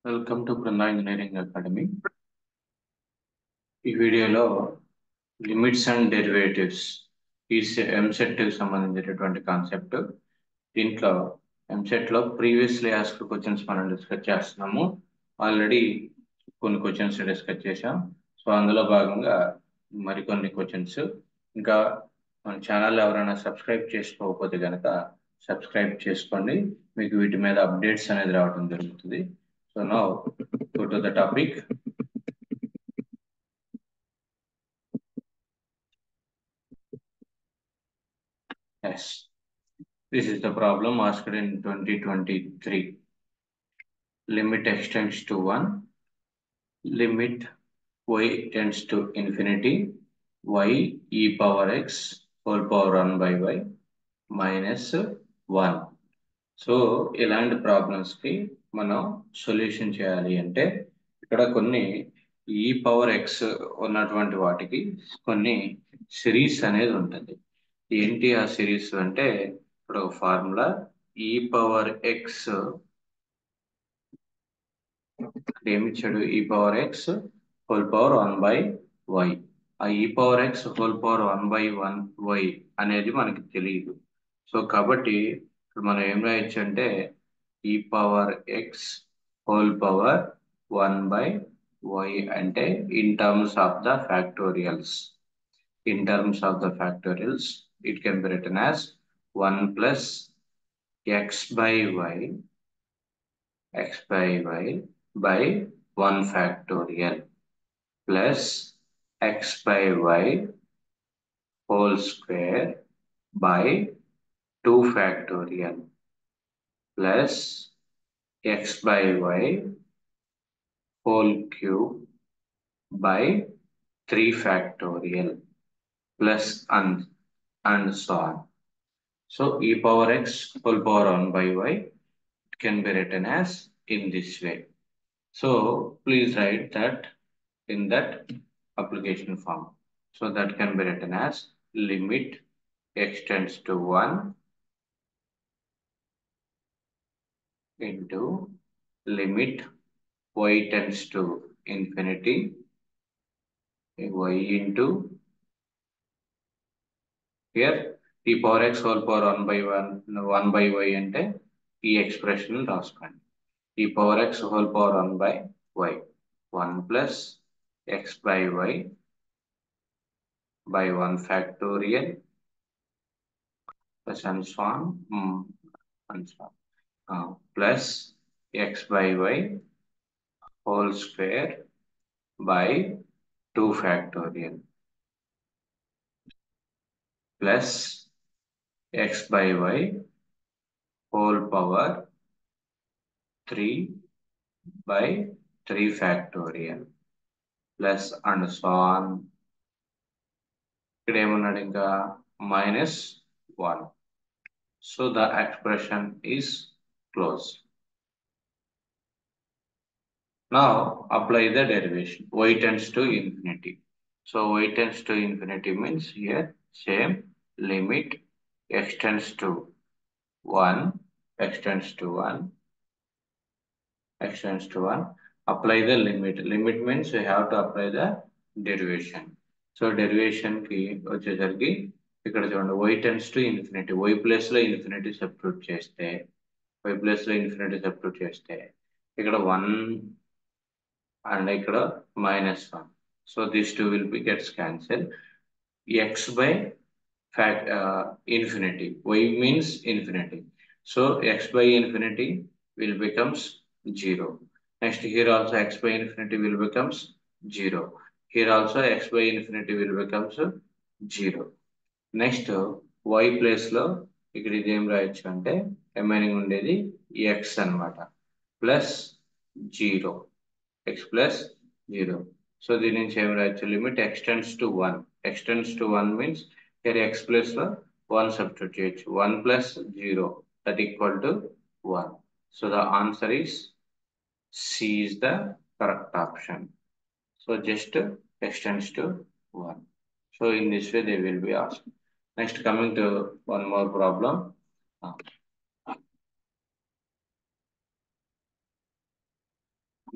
Welcome to Brinda engineering academy. ఈ వీడియోలో limits and derivatives ఈ ఎంసెట్ కి సంబంధించినటువంటి కాన్సెప్ట్. దీంట్లో ఎంసెట్ లో ప్రీవియస్లీ ఆస్క్డ్ క్వశ్చన్స్ మనం డిస్కస్ చేస్తున్నాము. ఆల్రెడీ కొన్ని క్వశ్చన్స్ డిస్కస్ చేశాం. సో అందులో భాగంగా మరికొన్ని క్వశ్చన్స్ ఇంకా మన ఛానల్ ఎవరైనా సబ్స్క్రైబ్ చేసుకోకపోతే కనుక సబ్స్క్రైబ్ చేసుకోండి. మీకు వీటి మీద అప్డేట్స్ అనేది రావడం జరుగుతుంది. So now go to the topic. Yes, this is the problem asked in 2023. Limit x tends to 1, limit y tends to infinity, y e power x whole power 1 by y minus 1. So ఇలాంటి problems కి మనం solution చేయాలి అంటే ఇక్కడ కొన్ని ఈ power X ఉన్నటువంటి వాటికి కొన్ని సిరీస్ అనేది ఉంటుంది. ఏంటి ఆ సిరీస్ అంటే ఇప్పుడు ఒక ఫార్ములా ఈ పవర్ ఎక్స్ ఏమిచ్చాడు, ఈ power x whole power 1 by y. ఆ ఈ power x whole power 1 by 1 y అనేది మనకి తెలియదు. సో కాబట్టి ఇప్పుడు మనం ఏం రాయొచ్చు అంటే ఈ power x whole power 1 by y అంటే in terms of the factorials. In terms of the factorials, it can be written as 1 plus x by y by 1 factorial plus x by y whole square by 2 factorial plus x by y whole cube by 3 factorial plus and so on. So e power x whole power 1 by y can be written as in this way. So please write that in that application form. So that can be written as limit x tends to 1 into limit y tends to infinity y into here e power x whole power 1 by y అంటే ఈ expression రాసుకోండి. e power x whole power 1 by y 1 plus x by y by 1 factorial plus and so on, plus x by y whole square by 2 factorial plus x by y whole power 3 by 3 factorial plus and so on. ఇక్కడ ఏమన్నాడు ఇంకా -1. So the expression is closed. Now apply the derivation. Y tends to infinity. So y tends to infinity means here same limit x tends to 1, x tends to 1, x tends to 1. Apply the limit. Limit means you have to apply the derivation. So derivation ki వచ్చేసరికి ఇక్కడ చూడండి y tends to infinity. Y place లో infinity substitute చేస్తే ఇక్కడ 1 and ఇక్కడ -1. So these two will be gets cancelled. X by infinity. Y means infinity. So x by infinity will becomes 0. Next here also x by infinity will becomes 0. Here also x by infinity will becomes 0. Next y place లో ఇక్కడ ఇది ఏం రాయొచ్చు అంటే remaining ఉండేది x అన్నమాట plus 0 x plus 0. So దీని నుంచి ఏం రాయొచ్చు limit x tends to 1. x tends to 1 means here x plus లో 1 substitute చేయొచ్చు. 1 plus 0 that equal to 1. So the answer is C is the correct option. So just x tends to 1. So in this way they will be asked. Next coming to one more problem.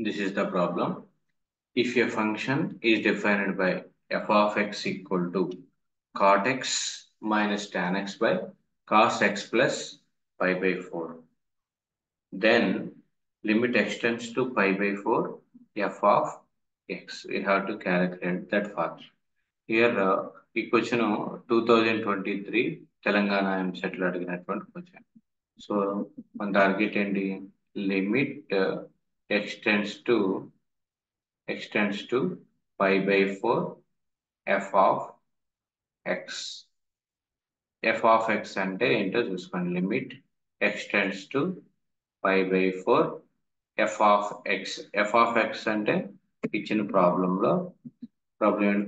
This is the problem. If a function is defined by f of x equal to cot x minus tan x by cos x plus pi by 4, then limit extends to pi by 4 f of x. We have to calculate that first. Here ఈ question 2023 Telangana ఎంసెట్లో అడిగినటువంటి question. So మన target ఏంటి? Limit extends to pi by 4 f of x. f of x అంటే ఏంటో చూసుకోండి. Limit extends to pi by 4 f of x. f of x అంటే ఇచ్చిన ప్రాబ్లంలో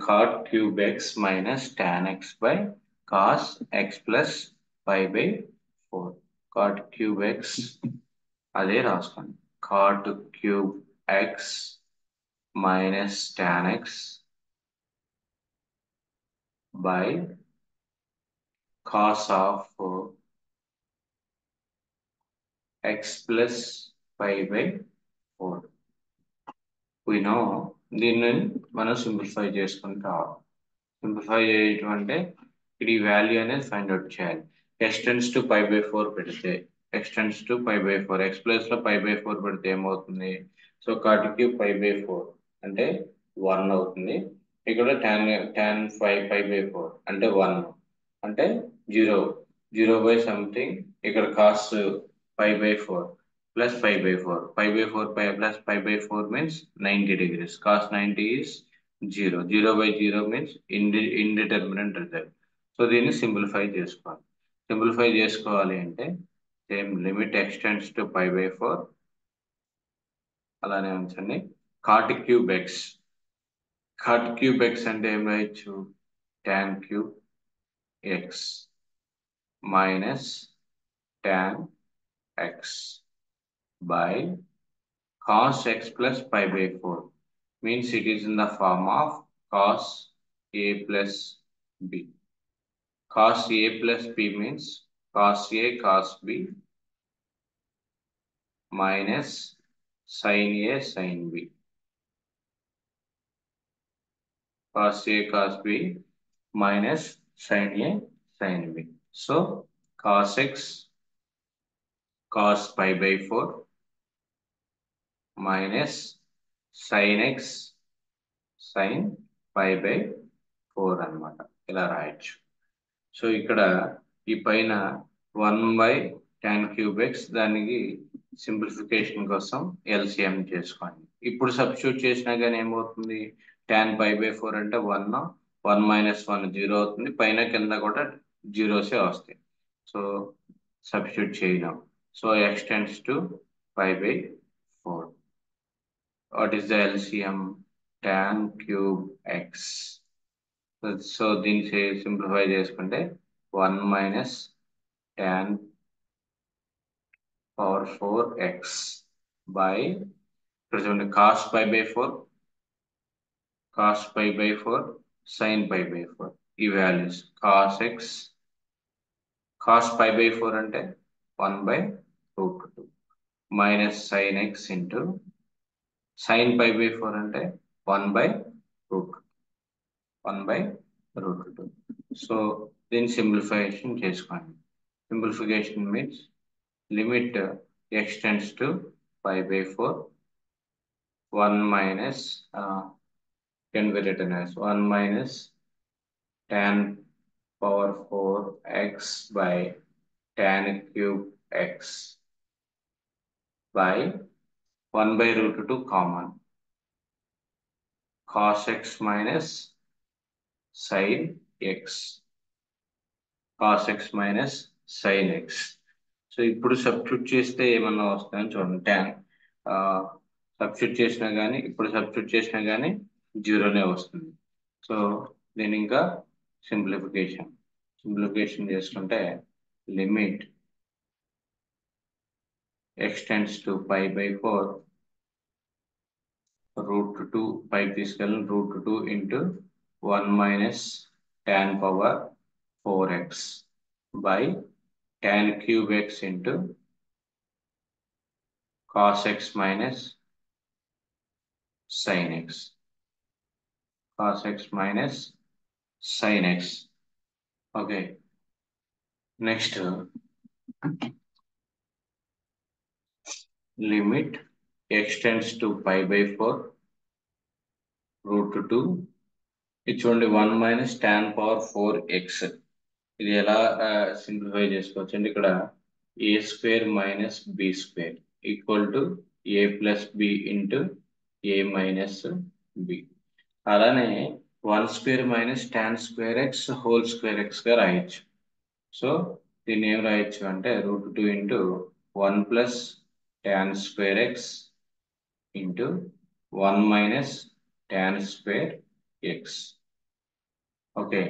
cot cube x minus tan x by cos x plus pi by 4. cot cube x అదే రాసుకోండి. cot cube x minus tan x by cos of x plus pi by 4. We know దీన్ని మనం simplify చేసుకుని రావాలి. Simplify చేయటం అంటే ఇది value అనేది ఫైండ్ అవుట్ చేయాలి. ఎక్స్టెండ్స్ టు పై బై 4 పెడితే x tends to pi by 4 x plus లో పై బై 4 పెడితే ఏమవుతుంది? So cot cube pi by 4 అంటే 1 అవుతుంది. ఇక్కడ tan 5 పై బై 4 అంటే 1 అంటే 0 బై సంథింగ్. ఇక్కడ cos pi by 4 plus pi by 4. Pi by 4 plus pi by 4 means 90 degrees. Cos 90 is 0. 0 by 0 means indeterminate result. So దీన్ని simplify చేసుకోవాలి. Simplify చేసుకోవాలి అంటే same limit x tends to pi by 4 అలానే ఉంచండి. cot cube x. cot cube x అంటే ఏం రాయొచ్చు? tan cube x minus tan x by cos x plus pi by 4 means it is in the form of cos a plus b. Cos a plus b means cos a cos b minus sin a sin b. Cos a cos b minus sin a sin b. So cos x cos pi by 4 minus sin x sin pi by 4 అన్నమాట. ఇలా రాయొచ్చు. So ఇక్కడ ఈ పైన 1 by tan cube x దానికి simplification కోసం LCM చేసుకోండి. ఇప్పుడు సబ్స్టిట్యూట్ చేసినా కానీ ఏమవుతుంది? tan pi by 4 అంటే 1 minus 1 0 అవుతుంది. పైన కింద కూడా జీరోసే వస్తాయి. సో సబ్స్టిట్యూట్ చేయడం. So extends to pi by 4. What is the LCM? Tan cube x. So దీన్ని సింప్లిఫై చేసుకుంటే 1 minus tan power 4x by cos pi by 4 sin pi by 4. ఈ values cos x cos pi by 4 అంటే 1 by root 2 minus sin x into sin pi by 4 అంటే 1 by root 2. So దీన్ని simplification చేసుకోండి. Simplification means limit extends to pi by 4 1 minus can be written as 1 minus tan power 4x by tan cube x by 1 by root 2 common cos x minus sin x. cos x minus sin x. So ఇప్పుడు substitute చేస్తే ఏమన్నా వస్తుందని చూడండి. tan substitute చేసినా కానీ ఇప్పుడు substitute చేసినా కానీ జీరోనే వస్తుంది. సో దీని ఇంకా సింప్లిఫికేషన్ చేసుకుంటే limit extends to pi by 4 root 2 pi తీసుకెళ్ళి root 2 into 1 minus tan power 4x by tan cube x into cos x minus sin x. Cos x minus sin x. Okay. Next, limit x tends to pi by 4 root 2. ఇది చూడండి 1 minus tan power 4x. ఇది ఎలా simplify చేసుకోవచ్చు అంటే ఇక్కడ a square minus b square equal to a plus b into a minus b. అలానే 1 square minus tan square x whole square x గా రాయొచ్చు. సో దీన్ని ఏం రాయొచ్చు అంటే root 2 into 1 plus tan square x into 1 minus tan square x. Okay,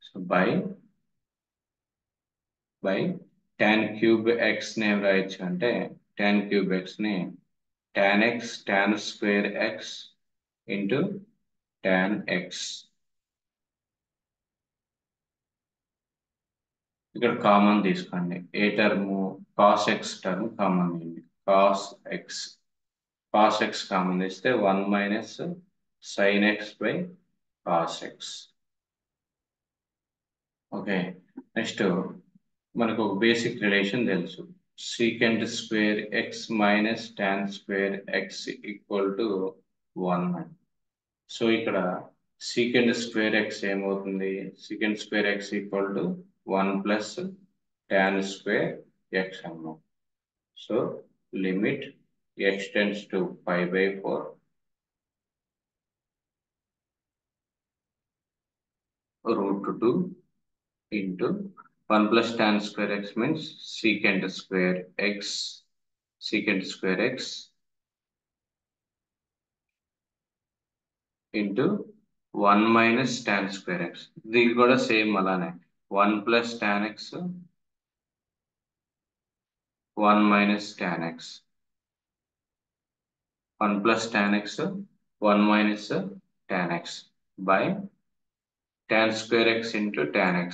so by tan cube x ని ఏం రాయొచ్చు అంటే tan క్యూబ్ ఎక్స్ ని tan x tan square x into tan X. ఇక్కడ కామన్ తీసుకోండి. ఏ term cos x term common తీయండి. Cos x common తీస్తే 1 minus sine x by cos x. Okay, next మనకు ఒక బేసిక్ రిలేషన్ తెలుసు. Secant square x minus tan square x equal to 1. So ఇక్కడ secant square x ఏమవుతుంది? Secant square x equal to 1 plus tan square x అన్నాం. So limit x tends to pi by 4 root 2 into 1 plus tan square x means secant square x into 1 minus tan square x. దీని కూడా same అలానే 1 plus tan x 1 minus tan x 1 plus tan x 1 minus tan x by tan square x into tan x.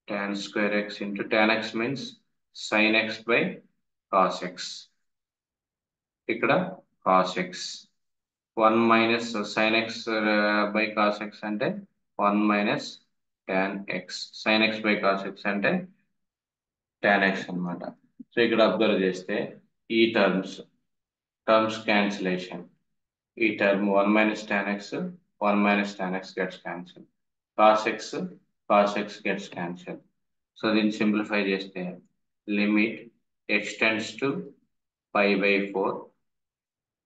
Tan square x into tan x means sin x by cos x. ఇక్కడ cos x 1 minus sin x by cos x అంటే 1 minus tan x. sin x by cos x అంటే tan x అన్నమాట. So ఇక్కడ observe చేస్తే ఈ terms cancellation. ఈ term 1 minus tan x 1 minus tan x gets cancelled. cos x gets cancelled. So దీన్ని simplify చేస్తే limit x tends to pi by 4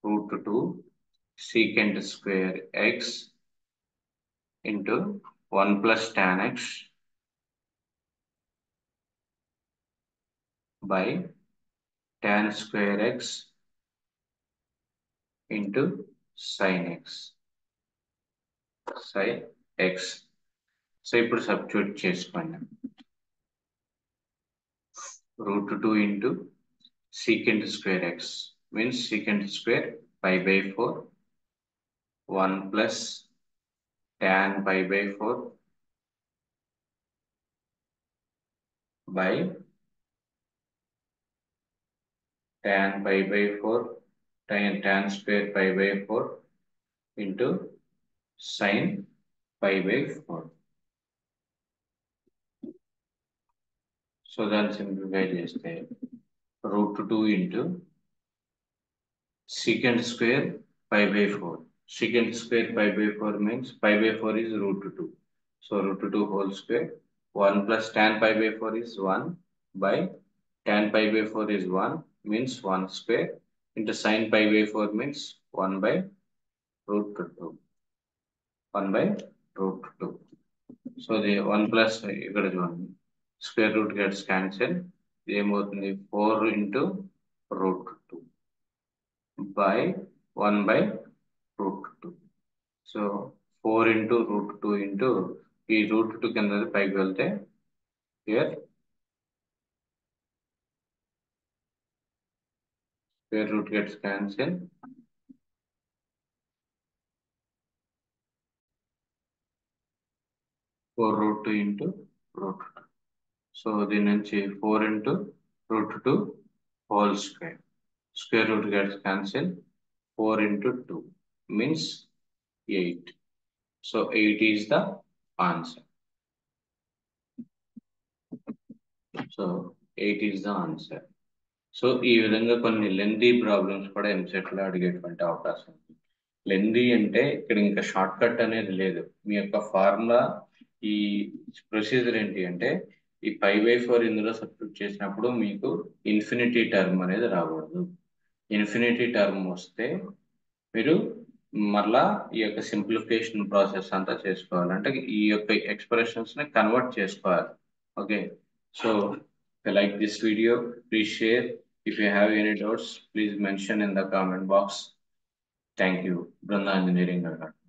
root 2 secant square x into 1 plus tan x by tan square x into sin x. So ఇప్పుడు substitute చేసుకోండి. root 2 into secant square x means secant square pi by 4 1 plus tan pi by 4 by tan pi by 4 tan square pi by 4 into sin pi by 4. So దాన్ని simplify చేస్తే root 2 into secant square pi by 4. Secant square pi by 4 means pi by 4 is root 2. So root 2 whole square 1 plus tan pi by 4 is 1 by tan pi by 4 is 1 means 1 square into sin pi by 4 means 1 by root 2. 1 by root 2. So the 1 plus ఇక్కడ చూడండి square root gets cancelled. ఏమవుతుంది 4 into root 2 by 1 by root 2. So 4 into root 2 into ఈ root 2 కింద పైకి వెళ్తే here square root gets cancelled. 4 root 2 into root 2. So దీని నుంచి 4 into root 2 whole square. Square root gets cancelled. 4 into 2 means 8. So 8 is the answer. So 8 is the answer. So ఈ విధంగా కొన్ని lengthy problems కూడా ఎంసెట్ లో అడిగేటువంటి అవకాశం ఉంది. లెందీ అంటే ఇక్కడ ఇంకా షార్ట్ కట్ అనేది లేదు. మీ యొక్క ఫార్ములా ఈ ప్రొసీజర్ ఏంటి అంటే ఈ 5/4 ఇందులో సబ్స్టిట్యూట్ చేసినప్పుడు మీకు ఇన్ఫినిటీ టర్మ్ అనేది రాకూడదు. ఇన్ఫినిటీ టర్మ్ వస్తే మీరు మళ్ళా ఈ యొక్క సింప్లిఫికేషన్ ప్రాసెస్ అంతా చేసుకోవాలి. అంటే ఈ యొక్క ఎక్స్ప్రెషన్స్ ని కన్వర్ట్ చేసుకోవాలి. Okay, so like this video, please share. If you have any doubts, please mention in the comment box. Thank you, Brahma Engineering Academy.